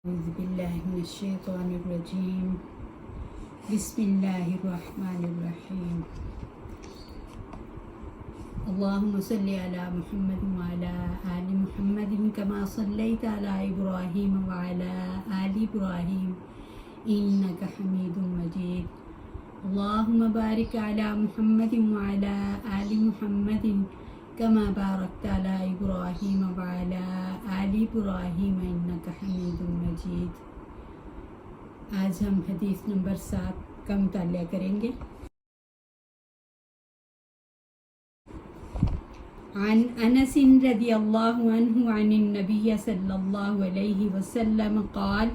أعوذ بالله من الشيطان الرجيم بسم الله الرحمن الرحيم اللهم صل على محمد وعلى آل محمد كما صليت على إبراهيم وعلى آل إبراهيم إنك حميد مجيد اللهم بارك على محمد وعلى آل محمد كما باركت على إبراهيم وعلى آل إبراهيم إنك حميد مجيد. آج ہم حدیث نمبر 7 کا مطالعہ کریں گے. عن انس رضی اللہ عنہ عن النبی صلی اللہ علیہ وسلم قال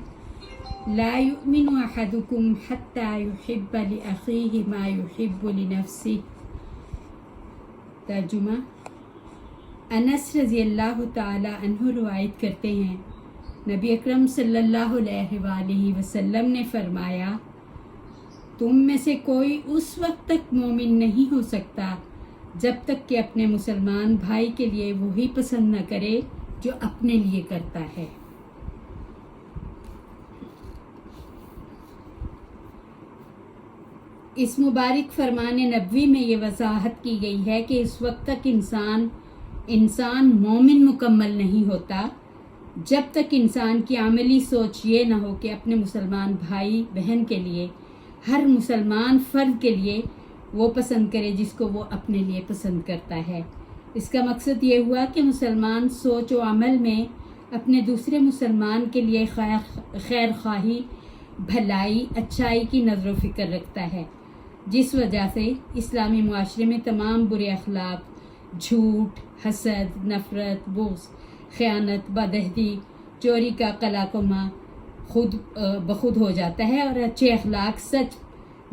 لا يؤمن احدكم حتى يحب لأخيه ما يحب لنفسه. ترجمہ: انس رضی اللہ تعالی عنہ روایت کرتے ہیں، نبی اکرم صلی اللہ علیہ وآلہ وسلم نے فرمایا، تم میں سے کوئی اس وقت تک مومن نہیں ہو سکتا جب تک کہ اپنے مسلمان بھائی کے لیے وہی پسند نہ کرے جو اپنے لیے کرتا ہے. اس مبارک فرمان نبوی میں یہ وضاحت کی گئی ہے کہ اس وقت تک انسان مومن مکمل نہیں ہوتا جب تک انسان کی عملی سوچ یہ نہ ہو کہ اپنے مسلمان بھائی بہن کے لیے، ہر مسلمان فرد کے لیے وہ پسند کرے جس کو وہ اپنے لیے پسند کرتا ہے. اس کا مقصد یہ ہوا کہ مسلمان سوچ و عمل میں اپنے دوسرے مسلمان کے لیے خیر خواہی، بھلائی، اچھائی کی نظر و فکر رکھتا ہے، جس وجہ سے اسلامی معاشرے میں تمام برے اخلاق، جھوٹ، حسد، نفرت، بغض، خیانت، بدعہدی، چوری کا قلاقمہ خود بخود ہو جاتا ہے، اور اچھے اخلاق، سچ،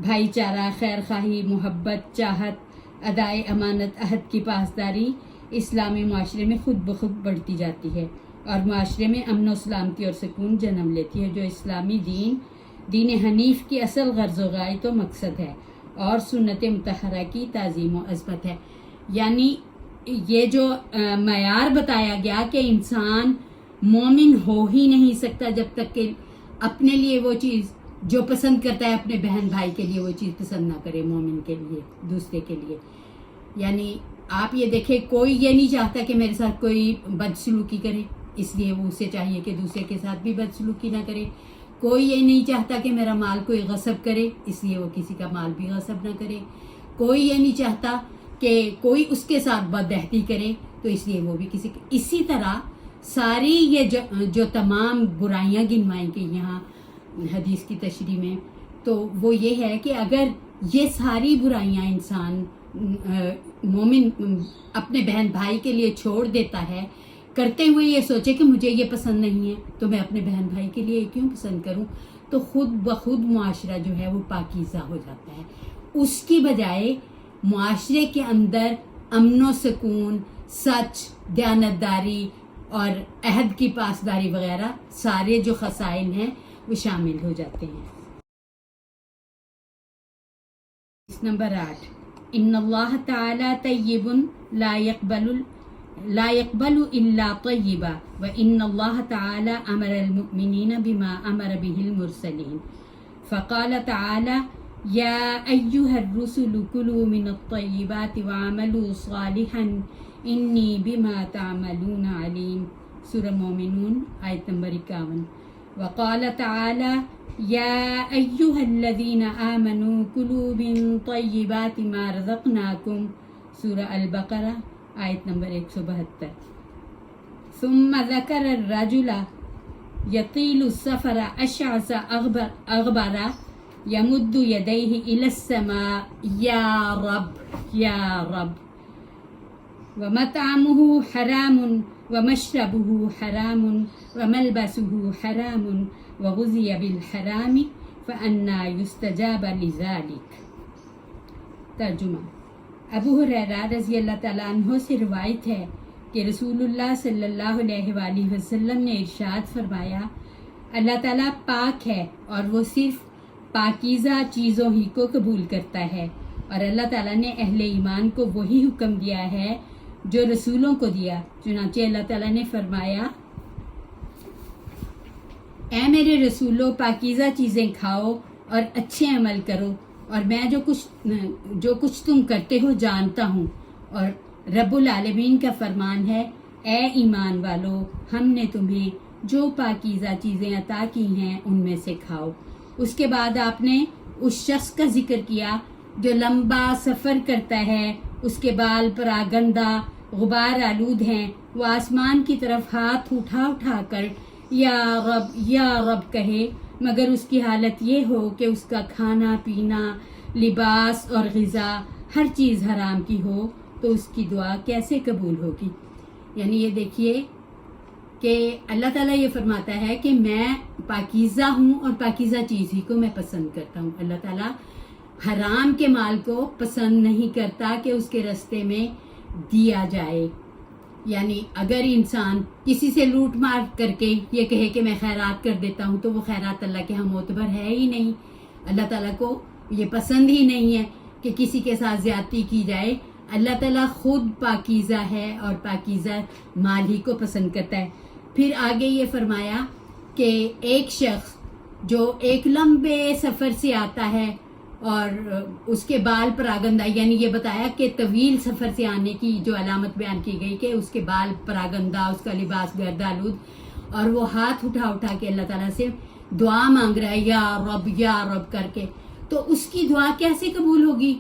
بھائی چارہ، خیر خواہی، محبت، چاہت، ادائے امانت، عہد کی پاسداری اسلامی معاشرے میں خود بخود بڑھتی جاتی ہے اور معاشرے میں امن و سلامتی اور سکون جنم لیتی ہے، جو اسلامی دین حنیف کی اصل غرض و غایت و مقصد ہے اور سنت مطہرہ کی تعظیم و عظمت ہے. یعنی یہ جو معیار بتایا گیا کہ انسان مومن ہو ہی نہیں سکتا جب تک کہ اپنے لیے وہ چیز جو پسند کرتا ہے اپنے بہن بھائی کے لیے وہ چیز پسند نہ کرے، مومن کے لیے، دوسرے کے لیے. یعنی آپ یہ دیکھیں، کوئی یہ نہیں چاہتا کہ میرے ساتھ کوئی بدسلوکی کرے، اس لیے وہ اسے چاہیے کہ دوسرے کے ساتھ بھی بدسلوکی نہ کرے. کوئی یہ نہیں چاہتا کہ میرا مال کوئی غصب کرے، اس لیے وہ کسی کا مال بھی غصب نہ کرے. کوئی یہ نہیں چاہتا کہ کوئی اس کے ساتھ بدعہدی کرے، تو اس لیے وہ بھی اسی طرح ساری یہ جو تمام برائیاں گنوائیں گئی یہاں حدیث کی تشریح میں، تو وہ یہ ہے کہ اگر یہ ساری برائیاں انسان مومن اپنے بہن بھائی کے لیے چھوڑ دیتا ہے، کرتے ہوئے یہ سوچے کہ مجھے یہ پسند نہیں ہے تو میں اپنے بہن بھائی کے لیے کیوں پسند کروں، تو خود بخود معاشرہ جو ہے وہ پاکیزہ ہو جاتا ہے. اس کی بجائے معاشرے کے اندر امن و سکون، سچ، دیانتداری اور عہد کی پاسداری وغیرہ سارے جو خصائل ہیں وہ شامل ہو جاتے ہیں. نمبر 8، ان اللہ تعالی طیب لا يقبل الا طیبا وان اللہ تعالی امر المؤمنین بما امر به المرسلین فقال تعالی یا ایها الرسل کلوا من الطیبات وعملوا صالحا انی بما تعملون علیم. سورہ مومنون آیت نمبر 51. وقال تعالی یا ایها الذین آمنوا کلوا من طیبات ما رزقناکم. سورہ البقرہ آیت نمبر 172. ثم ذکر الرجل یطیل السفر اشعث اغبر یمد یدیہ الی السماء یا رب یا رب ومطعمه حرام ومشربه حرام وملبسه حرام وغذی بالحرام فأنا يستجاب لذلك. ترجمہ: ابو ہریرہ رضی اللہ تعالیٰ عنہ سے روایت ہے کہ رسول اللہ صلی اللہ علیہ وآلہ وسلم نے ارشاد فرمایا، اللہ تعالیٰ پاک ہے اور وہ صرف پاکیزہ چیزوں ہی کو قبول کرتا ہے، اور اللہ تعالیٰ نے اہل ایمان کو وہی حکم دیا ہے جو رسولوں کو دیا. چنانچہ اللہ تعالیٰ نے فرمایا، اے میرے رسولو پاکیزہ چیزیں کھاؤ اور اچھے عمل کرو، اور میں جو کچھ تم کرتے ہو جانتا ہوں۔ اور رب العالمین کا فرمان ہے، اے ایمان والو ہم نے تمہیں جو پاکیزہ چیزیں عطا کی ہیں ان میں سے کھاؤ۔ اس کے بعد آپ نے اس شخص کا ذکر کیا جو لمبا سفر کرتا ہے، اس کے بال پراگندہ غبار آلود ہیں، وہ آسمان کی طرف ہاتھ اٹھا اٹھا کر یا رب کہے، مگر اس کی حالت یہ ہو کہ اس کا کھانا پینا، لباس اور غذا ہر چیز حرام کی ہو، تو اس کی دعا کیسے قبول ہوگی؟ یعنی یہ دیکھیے کہ اللہ تعالیٰ یہ فرماتا ہے کہ میں پاکیزہ ہوں اور پاکیزہ چیز ہی کو میں پسند کرتا ہوں۔ اللہ تعالیٰ حرام کے مال کو پسند نہیں کرتا کہ اس کے راستے میں دیا جائے۔ یعنی اگر انسان کسی سے لوٹ مار کر کے یہ کہے کہ میں خیرات کر دیتا ہوں، تو وہ خیرات اللہ کے ہاں معتبر ہے ہی نہیں۔ اللہ تعالیٰ کو یہ پسند ہی نہیں ہے کہ کسی کے ساتھ زیادتی کی جائے۔ اللہ تعالیٰ خود پاکیزہ ہے اور پاکیزہ مال ہی کو پسند کرتا ہے۔ پھر آگے یہ فرمایا کہ ایک شخص جو ایک لمبے سفر سے آتا ہے اور اس کے بال پراگندہ، یعنی یہ بتایا کہ طویل سفر سے آنے کی جو علامت بیان کی گئی کہ اس کے بال پراگندہ، اس کا لباس گرد آلود، اور وہ ہاتھ اٹھا اٹھا کے اللہ تعالیٰ سے دعا مانگ رہا ہے یا رب کر کے، تو اس کی دعا کیسے قبول ہوگی؟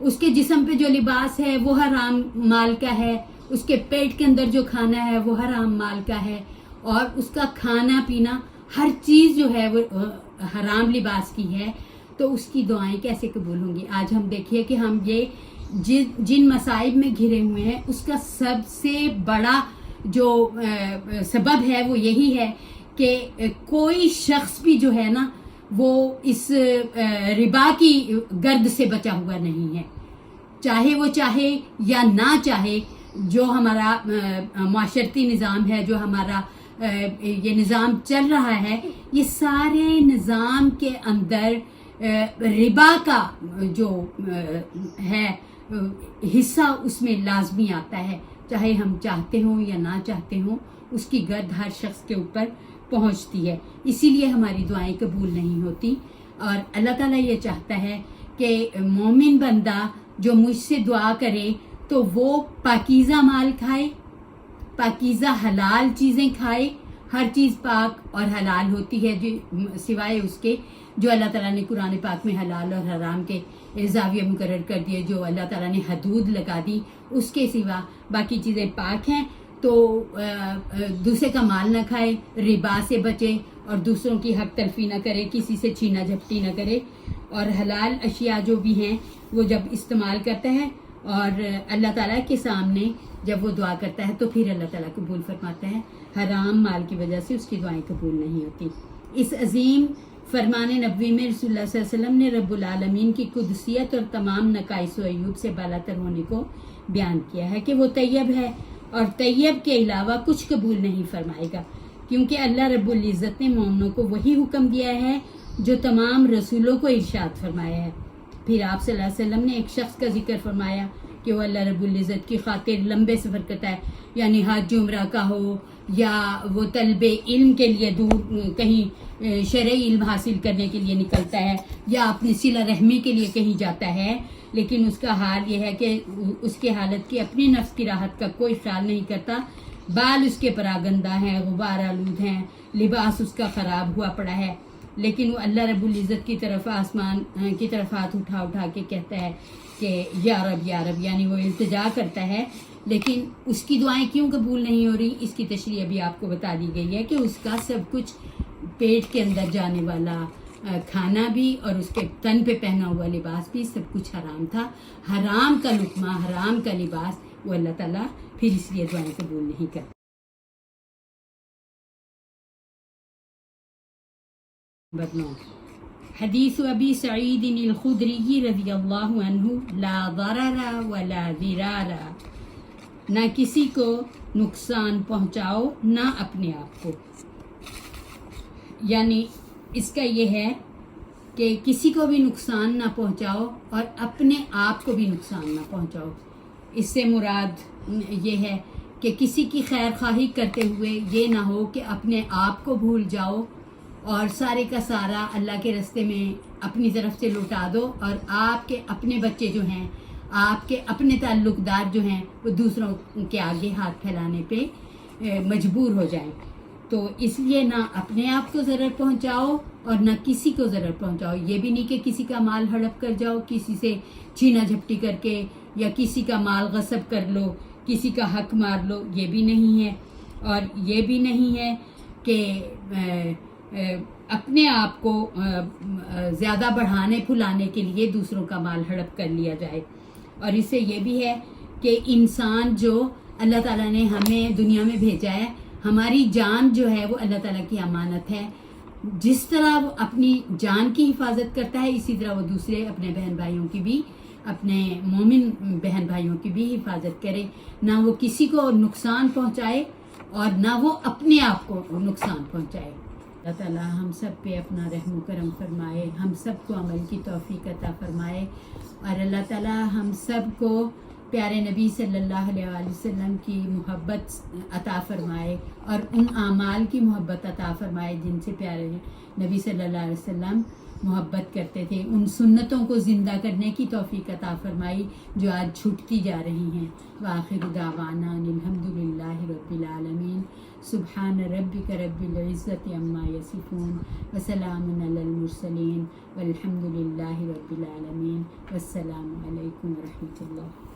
اس کے جسم پہ جو لباس ہے وہ حرام مال کا ہے، اس کے پیٹ کے اندر جو کھانا ہے وہ حرام مال کا ہے، اور اس کا کھانا پینا ہر چیز جو ہے وہ حرام لباس کی ہے، تو اس کی دعائیں کیسے قبول ہوں گی؟ آج ہم دیکھیے کہ ہم یہ جن مصائب میں گھرے ہوئے ہیں اس کا سب سے بڑا جو سبب ہے وہ یہی ہے کہ کوئی شخص بھی جو ہے نا وہ اس ربا کی گرد سے بچا ہوا نہیں ہے، چاہے وہ چاہے یا نہ چاہے۔ جو ہمارا معاشرتی نظام ہے، جو ہمارا یہ نظام چل رہا ہے، یہ سارے نظام کے اندر ربا کا جو ہے حصہ اس میں لازمی آتا ہے، چاہے ہم چاہتے ہوں یا نہ چاہتے ہوں، اس کی گرد ہر شخص کے اوپر پہنچتی ہے، اسی لیے ہماری دعائیں قبول نہیں ہوتی۔ اور اللہ تعالیٰ یہ چاہتا ہے کہ مومن بندہ جو مجھ سے دعا کرے تو وہ پاکیزہ مال کھائے، پاکیزہ حلال چیزیں کھائے۔ ہر چیز پاک اور حلال ہوتی ہے سوائے اس کے جو اللہ تعالیٰ نے قرآن پاک میں حلال اور حرام کے زاویہ مقرر کر دیے، جو اللہ تعالیٰ نے حدود لگا دی، اس کے سوا باقی چیزیں پاک ہیں۔ تو دوسرے کا مال نہ کھائے، ربا سے بچے، اور دوسروں کی حق تلفی نہ کرے، کسی سے چھینا جھپٹی نہ کرے، اور حلال اشیاء جو بھی ہیں وہ جب استعمال کرتا ہے اور اللہ تعالیٰ کے سامنے جب وہ دعا کرتا ہے تو پھر اللہ تعالیٰ قبول فرماتا ہے۔ حرام مال کی وجہ سے اس کی دعائیں قبول نہیں ہوتی۔ اس عظیم فرمان نبوی میں رسول اللہ صلی اللہ علیہ وسلم نے رب العالمین کی قدسیت اور تمام نقائص و عیوب سے بالاتر ہونے کو بیان کیا ہے کہ وہ طیب ہے اور طیب کے علاوہ کچھ قبول نہیں فرمائے گا، کیونکہ اللہ رب العزت نے مومنوں کو وہی حکم دیا ہے جو تمام رسولوں کو ارشاد فرمایا ہے۔ پھر آپ صلی اللہ علیہ وسلم نے ایک شخص کا ذکر فرمایا کہ وہ اللہ رب العزت کی خاطر لمبے سفر کرتا ہے، یعنی حج عمرہ کا ہو یا وہ طلب علم کے لیے دور کہیں شرعی علم حاصل کرنے کے لیے نکلتا ہے یا اپنی صلہ رحمی کے لیے کہیں جاتا ہے، لیکن اس کا حال یہ ہے کہ اس کے حالت کی اپنی نفس کی راحت کا کوئی خیال نہیں کرتا، بال اس کے پراگندہ ہیں، غبار آلود ہیں، لباس اس کا خراب ہوا پڑا ہے، لیکن وہ اللہ رب العزت کی طرف آسمان کی طرف ہاتھ اٹھا اٹھا کے کہتا ہے کہ یا رب یعنی وہ التجا کرتا ہے، لیکن اس کی دعائیں کیوں قبول نہیں ہو رہی؟ اس کی تشریح ابھی آپ کو بتا دی گئی ہے کہ اس کا سب کچھ پیٹ کے اندر جانے والا کھانا بھی اور اس کے تن پہ پہنا ہوا لباس بھی سب کچھ حرام تھا، حرام کا لقمہ، حرام کا لباس، وہ اللہ تعالیٰ پھر اس لیے دعائیں قبول نہیں کرتا۔ حدیث ابی سعید الخدری رضی اللہ عنہ، لا ضرر ولا ضرار، نہ کسی کو نقصان پہنچاؤ نہ اپنے آپ کو، یعنی اس کا یہ ہے کہ کسی کو بھی نقصان نہ پہنچاؤ اور اپنے آپ کو بھی نقصان نہ پہنچاؤ۔ اس سے مراد یہ ہے کہ کسی کی خیر خواہی کرتے ہوئے یہ نہ ہو کہ اپنے آپ کو بھول جاؤ اور سارے کا سارا اللہ کے راستے میں اپنی طرف سے لوٹا دو، اور آپ کے اپنے بچے جو ہیں، آپ کے اپنے تعلق دار جو ہیں، وہ دوسروں کے آگے ہاتھ پھیلانے پہ مجبور ہو جائیں۔ تو اس لیے نہ اپنے آپ کو ضرر پہنچاؤ اور نہ کسی کو ضرر پہنچاؤ۔ یہ بھی نہیں کہ کسی کا مال ہڑپ کر جاؤ، کسی سے چھینا جھپٹی کر کے، یا کسی کا مال غصب کر لو، کسی کا حق مار لو، یہ بھی نہیں ہے۔ اور یہ بھی نہیں ہے کہ اپنے آپ کو زیادہ بڑھانے پھلانے کے لیے دوسروں کا مال ہڑپ کر لیا جائے۔ اور اس سے یہ بھی ہے کہ انسان جو اللہ تعالیٰ نے ہمیں دنیا میں بھیجا ہے، ہماری جان جو ہے وہ اللہ تعالیٰ کی امانت ہے۔ جس طرح وہ اپنی جان کی حفاظت کرتا ہے، اسی طرح وہ دوسرے اپنے بہن بھائیوں کی بھی، اپنے مومن بہن بھائیوں کی بھی حفاظت کرے، نہ وہ کسی کو نقصان پہنچائے اور نہ وہ اپنے آپ کو نقصان پہنچائے۔ اللہ تعالیٰ ہم سب پہ اپنا رحم و کرم فرمائے، ہم سب کو عمل کی توفیق عطا فرمائے، اور اللہ تعالیٰ ہم سب کو پیارے نبی صلی اللہ علیہ وآلہ وسلم کی محبت عطا فرمائے، اور ان اعمال کی محبت عطا فرمائے جن سے پیارے نبی صلی اللہ علیہ وسلم محبت کرتے تھے، ان سنتوں کو زندہ کرنے کی توفیق عطا فرمائی جو آج چھوٹتی جا رہی ہیں۔ وآخر دعوانا الحمدللہ رب العالمین، سبحان ربک رب العزت عما یصفون، وسلام علی المرسلین، والحمدللہ رب العالمین، والسلام علیکم ورحمۃ اللہ۔